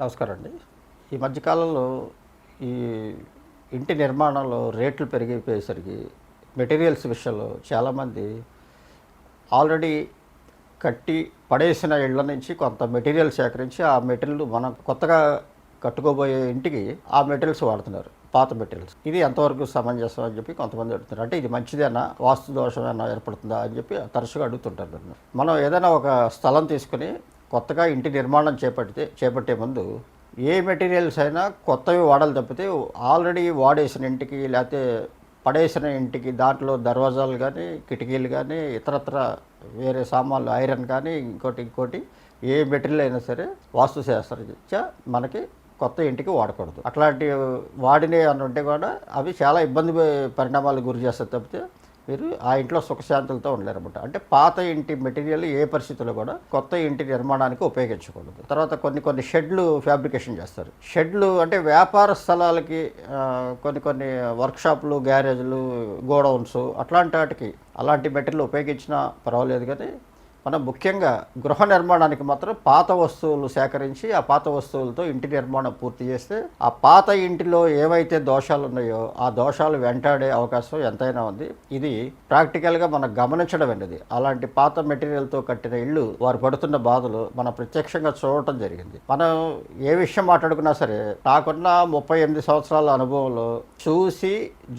నమస్కారం అండి. ఈ మధ్యకాలంలో ఈ ఇంటి నిర్మాణంలో రేట్లు పెరిగిపోయేసరికి మెటీరియల్స్ విషయంలో చాలామంది ఆల్రెడీ కట్టి పడేసిన ఇళ్ల నుంచి కొంత మెటీరియల్ సేకరించి ఆ మెటీరియల్ మనం కొత్తగా కట్టుకోబోయే ఇంటికి ఆ మెటీరియల్స్ వాడుతున్నారు, పాత మెటీరియల్స్. ఇది ఎంతవరకు సమంజసం అని చెప్పి కొంతమంది అడుగుతున్నారు. అంటే ఇది మంచిదేనా, వాస్తు దోషమేనా ఏర్పడుతుందా అని చెప్పి తరచుగా అడుగుతుంటారు నన్ను. మనం ఏదైనా ఒక స్థలం తీసుకుని కొత్తగా ఇంటి నిర్మాణం చేపట్టే ముందు ఏ మెటీరియల్స్ అయినా కొత్తవి వాడాలి తప్పితే ఆల్రెడీ వాడేసిన ఇంటికి లేకపోతే పడేసిన ఇంటికి దాంట్లో దర్వాజాలు కానీ కిటికీలు కానీ ఇతరత్ర వేరే సామాన్లు ఐరన్ కానీ ఇంకోటి ఏ మెటీరియల్ అయినా సరే వాస్తు శాస్త్రరీత్యా మనకి కొత్త ఇంటికి వాడకూడదు. అట్లాంటి వాడినవి అని ఉంటే కూడా అవి చాలా ఇబ్బంది పరిణామాలకు గురి చేస్తారు తప్పితే మీరు ఆ ఇంట్లో సుఖశాంతులతో ఉండలేరన్నమాట. అంటే పాత ఇంటి మెటీరియల్ ఏ పరిస్థితుల్లో కూడా కొత్త ఇంటి నిర్మాణానికి ఉపయోగించకూడదు. తర్వాత కొన్ని షెడ్లు ఫ్యాబ్రికేషన్ చేస్తారు. షెడ్లు అంటే వ్యాపార స్థలాలకి, కొన్ని వర్క్షాపులు, గ్యారేజ్లు, గోడౌన్స్ అట్లాంటి వాటికి అలాంటి మెటీరియల్ ఉపయోగించినా పర్వాలేదు. కానీ మనం ముఖ్యంగా గృహ నిర్మాణానికి మాత్రం పాత వస్తువులు సేకరించి ఆ పాత వస్తువులతో ఇంటి నిర్మాణం పూర్తి చేస్తే ఆ పాత ఇంటిలో ఏవైతే దోషాలు ఉన్నాయో ఆ దోషాలు వెంటాడే అవకాశం ఎంతైనా ఉంది. ఇది ప్రాక్టికల్గా మనం గమనించడం అనేది. అలాంటి పాత మెటీరియల్తో కట్టిన ఇళ్ళు వారు పడుతున్న బాధలు మనం ప్రత్యక్షంగా చూడటం జరిగింది. మనం ఏ విషయం మాట్లాడుకున్నా సరే నాకున్న 38 సంవత్సరాల అనుభవంలో చూసి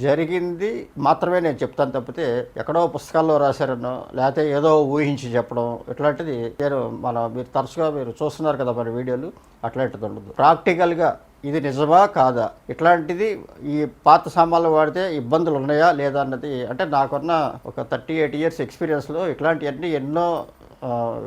జరిగింది మాత్రమే నేను చెప్తాను తప్పితే ఎక్కడో పుస్తకాల్లో రాశారనో లేకపోతే ఏదో ఊహించి చెప్పడం ఇట్లాంటిది మీరు తరచుగా మీరు చూస్తున్నారు కదా మన వీడియోలు, అట్లాంటిది ఉండదు. ప్రాక్టికల్గా ఇది నిజమా కాదా, ఇట్లాంటిది ఈ పాత సామాన్లు వాడితే ఇబ్బందులు ఉన్నాయా లేదా అన్నది, అంటే నాకున్న ఒక 38 ఇయర్స్ ఎక్స్పీరియన్స్లో ఇట్లాంటివన్నీ ఎన్నో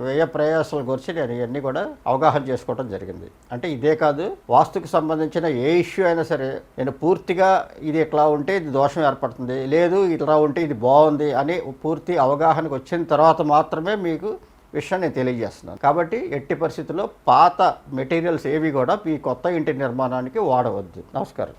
వ్యయ ప్రయాసాల గురించి నేను ఇవన్నీ కూడా అవగాహన చేసుకోవడం జరిగింది. అంటే ఇదే కాదు, వాస్తుకు సంబంధించిన ఏ ఇష్యూ అయినా సరే నేను పూర్తిగా ఇది ఇట్లా ఉంటే ఇది దోషం ఏర్పడుతుంది, లేదు ఇట్లా ఉంటే ఇది బాగుంది అని పూర్తి అవగాహనకు వచ్చిన తర్వాత మాత్రమే మీకు విషయం నేను తెలియజేస్తున్నాను. కాబట్టి ఎట్టి పరిస్థితుల్లో పాత మెటీరియల్స్ ఏవి కూడా మీ కొత్త ఇంటి నిర్మాణానికి వాడవద్దు. నమస్కారం.